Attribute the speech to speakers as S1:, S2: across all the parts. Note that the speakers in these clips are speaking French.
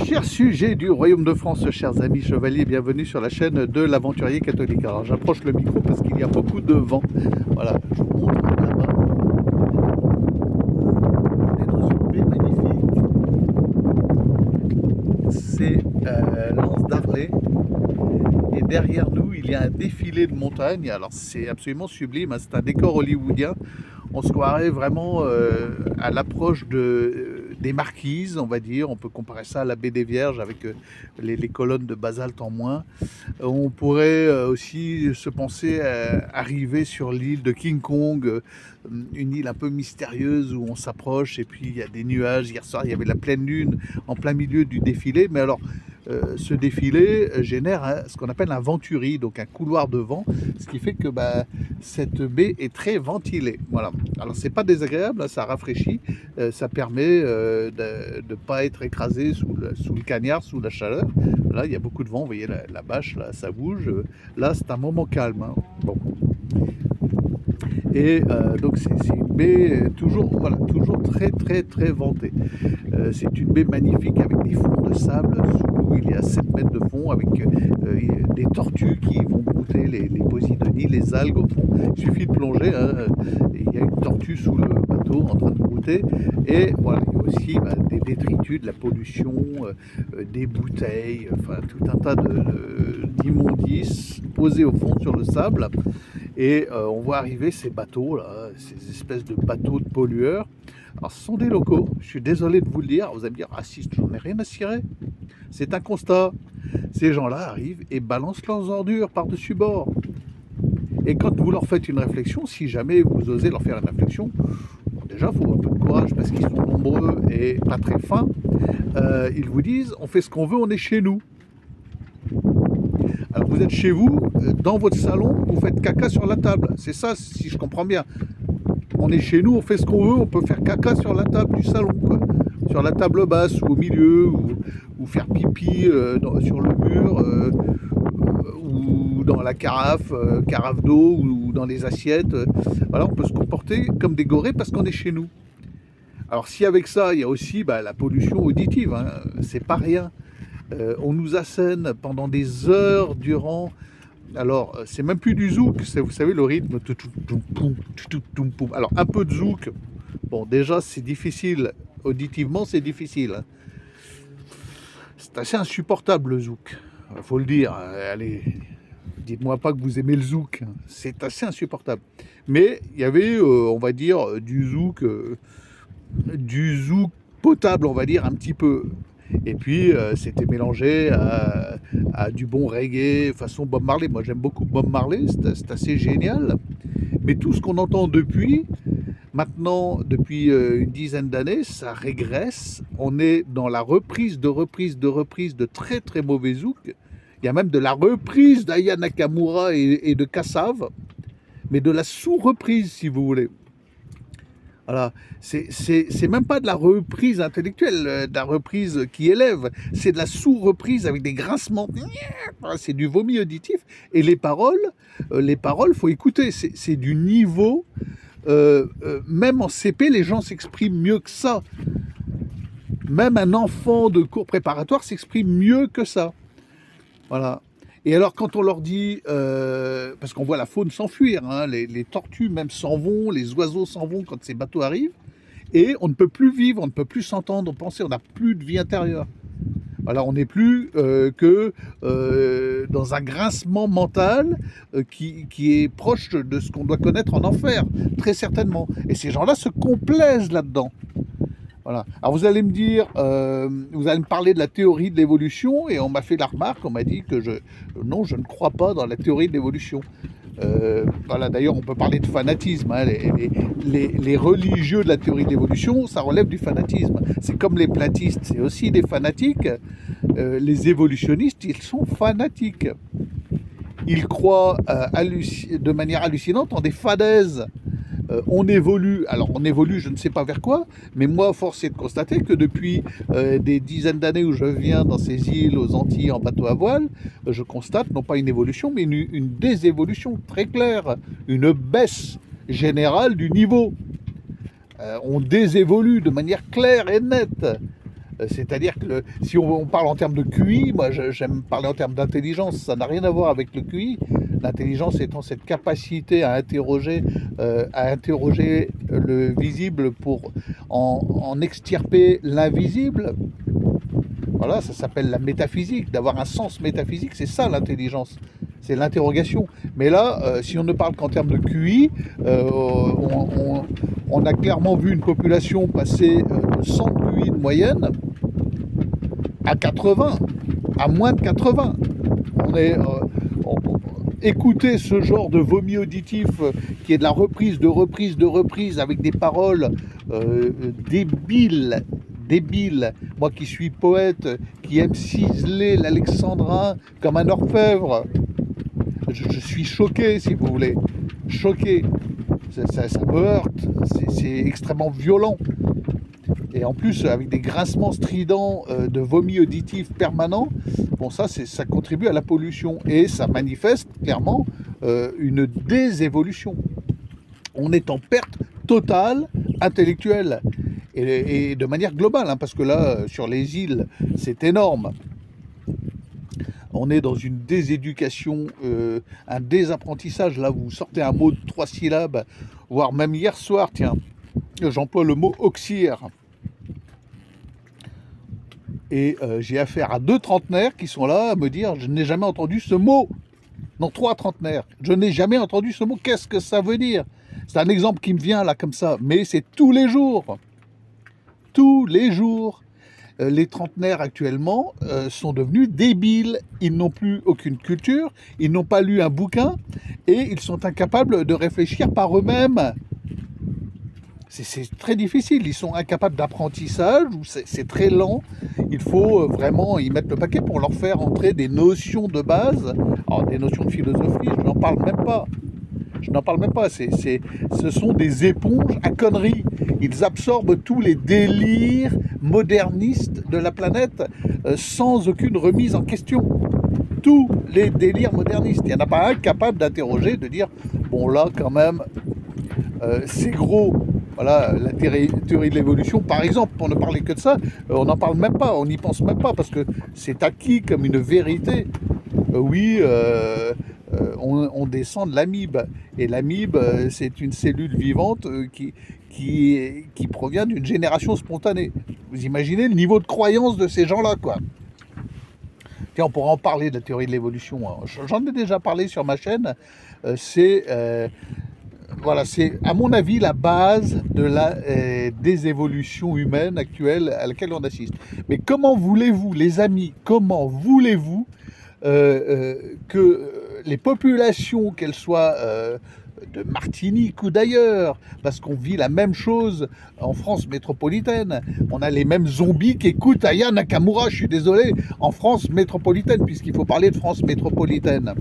S1: Chers sujets du Royaume de France, chers amis chevaliers, bienvenue sur la chaîne de l'Aventurier Catholique. Alors j'approche le micro parce qu'il y a beaucoup de vent. Voilà, je vous montre là-bas. On est dans une baie magnifique. C'est l'Anse d'Arlet. Et derrière nous, il y a un défilé de montagnes. Alors c'est absolument sublime, hein. C'est un décor hollywoodien. On se croirait vraiment à l'approche des marquises, on va dire. On peut comparer ça à la baie des Vierges avec les colonnes de basalte en moins. On pourrait aussi se penser à arriver sur l'île de King Kong, une île un peu mystérieuse où on s'approche et puis il y a des nuages. Hier soir, il y avait la pleine lune en plein milieu du défilé. Mais alors, ce défilé génère ce qu'on appelle un venturi, donc un couloir de vent, ce qui fait que cette baie est très ventilée. Voilà. Alors c'est pas désagréable, hein, ça rafraîchit, ça permet de ne pas être écrasé sous le cagnard, sous la chaleur. Là il y a beaucoup de vent, vous voyez la bâche, là ça bouge. Là c'est un moment calme, hein. Bon. Et donc c'est une baie toujours très très très ventée. C'est une baie magnifique avec des fonds de sable. Sous l'eau il y a 7 mètres de fond avec des tortues qui vont brouter les posidonie, les algues au fond. Il suffit de plonger, hein, il y a une tortue sous le bateau en train de brouter. Et voilà, il y a aussi des détritus, de la pollution, des bouteilles, enfin tout un tas d'immondices posés au fond sur le sable. Et on voit arriver ces bateaux là, ces espèces de bateaux de pollueurs. Alors ce sont des locaux, je suis désolé de vous le dire, vous allez me dire, ah si, j'en ai rien à cirer. C'est un constat. Ces gens-là arrivent et balancent leurs ordures par-dessus bord. Et quand vous leur faites une réflexion, si jamais vous osez leur faire une réflexion, bon, déjà il faut un peu de courage parce qu'ils sont nombreux et pas très fins, ils vous disent, on fait ce qu'on veut, on est chez nous. Alors vous êtes chez vous, dans votre salon, vous faites caca sur la table. C'est ça, si je comprends bien. On est chez nous, on fait ce qu'on veut, on peut faire caca sur la table du salon, quoi. Sur la table basse ou au milieu, ou faire pipi sur le mur, ou dans la carafe d'eau, ou dans les assiettes. Voilà, on peut se comporter comme des gorées parce qu'on est chez nous. Alors si avec ça, il y a aussi la pollution auditive, hein, c'est pas rien. On nous assène pendant des heures durant. Alors, c'est même plus du zouk, vous savez, le rythme. Alors, un peu de zouk, bon, déjà, c'est difficile. Auditivement, c'est difficile. C'est assez insupportable, le zouk. Il faut le dire. Allez, dites-moi pas que vous aimez le zouk. C'est assez insupportable. Mais il y avait, on va dire, du zouk potable, on va dire, un petit peu. Et puis c'était mélangé à du bon reggae façon Bob Marley. Moi j'aime beaucoup Bob Marley, c'est assez génial. Mais tout ce qu'on entend depuis une dizaine d'années, ça régresse. On est dans la reprise de très très mauvais zouk. Il y a même de la reprise d'Aya Nakamura et de Kassav, mais de la sous-reprise si vous voulez. Voilà, c'est même pas de la reprise intellectuelle, de la reprise qui élève, c'est de la sous-reprise avec des grincements, c'est du vomi auditif. Et les paroles, faut écouter, c'est du niveau, même en CP, les gens s'expriment mieux que ça. Même un enfant de cours préparatoire s'exprime mieux que ça. Voilà. Et alors quand on leur dit, parce qu'on voit la faune s'enfuir, hein, les tortues même s'en vont, les oiseaux s'en vont quand ces bateaux arrivent, et on ne peut plus vivre, on ne peut plus s'entendre, penser, on n'a plus de vie intérieure. Voilà, on n'est plus que dans un grincement mental qui est proche de ce qu'on doit connaître en enfer, très certainement. Et ces gens-là se complaisent là-dedans. Voilà. Alors vous allez me dire, vous allez me parler de la théorie de l'évolution, et on m'a fait la remarque, on m'a dit que je ne crois pas dans la théorie de l'évolution. Voilà, d'ailleurs on peut parler de fanatisme, hein. Les religieux de la théorie de l'évolution, ça relève du fanatisme. C'est comme les platistes, c'est aussi des fanatiques. Les évolutionnistes, ils sont fanatiques. Ils croient de manière hallucinante en des fadaises. On évolue, alors on évolue je ne sais pas vers quoi, mais moi force est de constater que depuis des dizaines d'années où je viens dans ces îles aux Antilles en bateau à voile, je constate non pas une évolution mais une désévolution très claire, une baisse générale du niveau. On désévolue de manière claire et nette. C'est-à-dire que si on parle en termes de QI, moi j'aime parler en termes d'intelligence, ça n'a rien à voir avec le QI. L'intelligence étant cette capacité à interroger le visible pour en extirper l'invisible. Voilà, ça s'appelle la métaphysique, d'avoir un sens métaphysique, c'est ça l'intelligence, c'est l'interrogation. Mais là, si on ne parle qu'en termes de QI, on a clairement vu une population passer de 100 QI de moyenne à 80, à moins de 80. Écouter ce genre de vomi auditif qui est de la reprise de reprise de reprise avec des paroles débiles. Moi qui suis poète, qui aime ciseler l'alexandrin comme un orfèvre, je suis choqué, si vous voulez. Choqué. Ça me heurte. C'est extrêmement violent. Et en plus, avec des grincements stridents de vomi auditif permanents, bon, ça contribue à la pollution. Et ça manifeste clairement une désévolution. On est en perte totale intellectuelle. Et de manière globale, hein, parce que là, sur les îles, c'est énorme. On est dans une déséducation, un désapprentissage. Là, vous sortez un mot de 3 syllabes, voire même hier soir, tiens, j'emploie le mot auxiliaire. Et j'ai affaire à 2 trentenaires qui sont là à me dire « Je n'ai jamais entendu ce mot ». Non, 3 trentenaires. Je n'ai jamais entendu ce mot. Qu'est-ce que ça veut dire? C'est un exemple qui me vient là comme ça, mais c'est tous les jours. Tous les jours. Les trentenaires actuellement sont devenus débiles. Ils n'ont plus aucune culture, ils n'ont pas lu un bouquin et ils sont incapables de réfléchir par eux-mêmes. C'est très difficile, ils sont incapables d'apprentissage, c'est très lent. Il faut vraiment y mettre le paquet pour leur faire entrer des notions de base. Alors des notions de philosophie, je n'en parle même pas. Ce sont des éponges à conneries. Ils absorbent tous les délires modernistes de la planète sans aucune remise en question. Tous les délires modernistes. Il n'y en a pas un capable d'interroger, de dire bon là quand même c'est gros. Voilà, la théorie de l'évolution, par exemple, pour ne parler que de ça, on n'en parle même pas, on n'y pense même pas, parce que c'est acquis comme une vérité. On descend de l'amibe, et l'amibe, c'est une cellule vivante qui provient d'une génération spontanée. Vous imaginez le niveau de croyance de ces gens-là, quoi. Tiens, on pourra en parler de la théorie de l'évolution, hein. J'en ai déjà parlé sur ma chaîne, voilà, c'est à mon avis la base de la désévolution humaine actuelle à laquelle on assiste. Mais comment voulez-vous, les amis, que les populations, qu'elles soient de Martinique ou d'ailleurs, parce qu'on vit la même chose en France métropolitaine, on a les mêmes zombies qui écoutent Aya Nakamura, je suis désolé, en France métropolitaine, puisqu'il faut parler de France métropolitaine.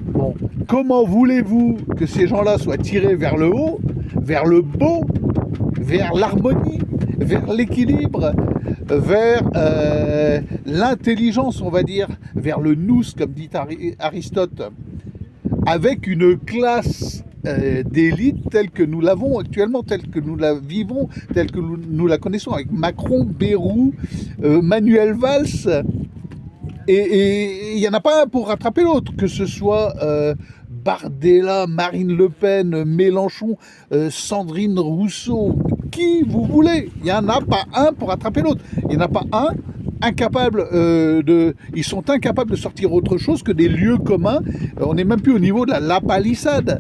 S1: Bon, comment voulez-vous que ces gens-là soient tirés vers le haut, vers le beau, vers l'harmonie, vers l'équilibre, vers l'intelligence, on va dire, vers le nous, comme dit Aristote, avec une classe d'élite telle que nous l'avons actuellement, telle que nous la vivons, telle que nous la connaissons, avec Macron, Bayrou, Manuel Valls. Et il n'y en a pas un pour rattraper l'autre, que ce soit Bardella, Marine Le Pen, Mélenchon, Sandrine Rousseau, qui vous voulez. Il n'y en a pas un pour rattraper l'autre. Il n'y en a pas un incapable ils sont incapables de sortir autre chose que des lieux communs. On n'est même plus au niveau de la palissade.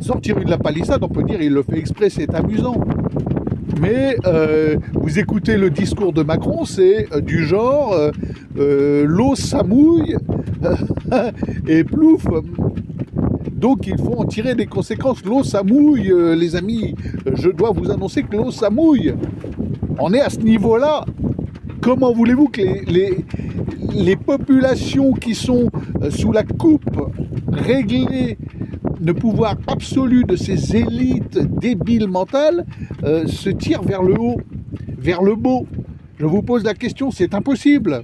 S1: Sortir une palissade, on peut dire, il le fait exprès, c'est amusant. Mais vous écoutez le discours de Macron, c'est du genre l'eau ça mouille et plouf. Donc il faut en tirer des conséquences. L'eau ça mouille, les amis. Je dois vous annoncer que l'eau ça mouille. On est à ce niveau-là. Comment voulez-vous que les populations qui sont sous la coupe réglée de pouvoir absolu de ces élites débiles mentales se tirent vers le haut, vers le beau? Je vous pose la question, c'est impossible.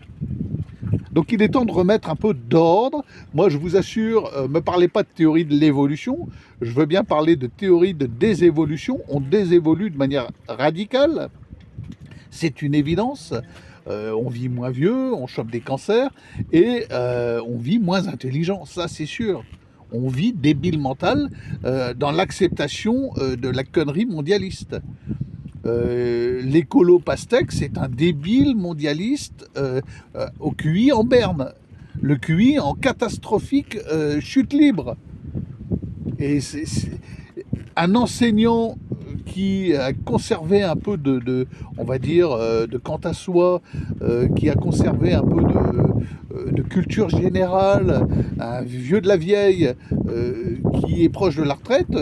S1: Donc il est temps de remettre un peu d'ordre. Moi je vous assure, me parlez pas de théorie de l'évolution, je veux bien parler de théorie de désévolution. On désévolue de manière radicale. c'est une évidence. On vit moins vieux, on chope des cancers et on vit moins intelligent, ça c'est sûr. On vit débile mental dans l'acceptation de la connerie mondialiste. L'écolo pastèque, c'est un débile mondialiste au QI en berne, le QI en catastrophique chute libre. Et c'est un enseignant qui a conservé un peu on va dire, de quant à soi, qui a conservé un peu de culture générale, un vieux de la vieille qui est proche de la retraite,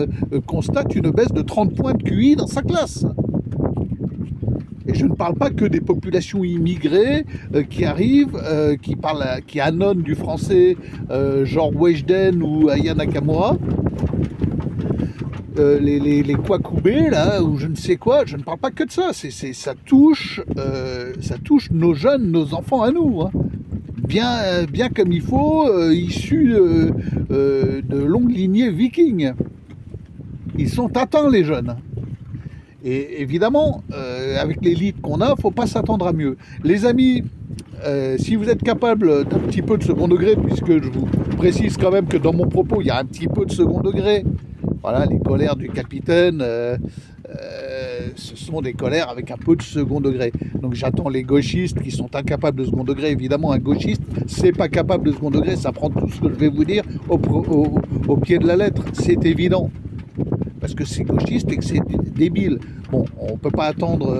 S1: constate une baisse de 30 points de QI dans sa classe. Et je ne parle pas que des populations immigrées qui arrivent, qui annonnent du français, genre Weshden ou Aya Nakamura. Les Kwakubé, là, ou je ne sais quoi, je ne parle pas que de ça. Ça touche nos jeunes, nos enfants à nous. Hein. Bien comme il faut, issus de longues lignées vikings. Ils sont atteints, les jeunes. Et évidemment, avec l'élite qu'on a, il ne faut pas s'attendre à mieux. Les amis, si vous êtes capable d'un petit peu de second degré, puisque je vous précise quand même que dans mon propos, il y a un petit peu de second degré. Voilà, les colères du capitaine, ce sont des colères avec un peu de second degré. Donc j'attends les gauchistes qui sont incapables de second degré. Évidemment, un gauchiste, c'est pas capable de second degré, ça prend tout ce que je vais vous dire au pied de la lettre, c'est évident. Parce que c'est gauchiste et que c'est débile. Bon, on ne peut pas attendre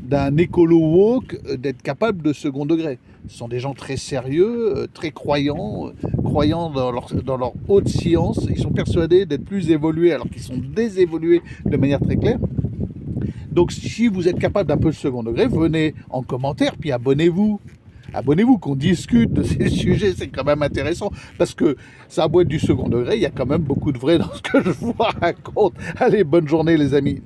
S1: d'un écolo woke d'être capable de second degré. Ce sont des gens très sérieux, très croyants dans leur haute science. Ils sont persuadés d'être plus évolués alors qu'ils sont désévolués de manière très claire. Donc si vous êtes capable d'un peu de second degré, venez en commentaire, puis abonnez-vous. Abonnez-vous, qu'on discute de ces sujets, c'est quand même intéressant, parce que ça a beau être du second degré, il y a quand même beaucoup de vrai dans ce que je vous raconte. Allez, bonne journée les amis.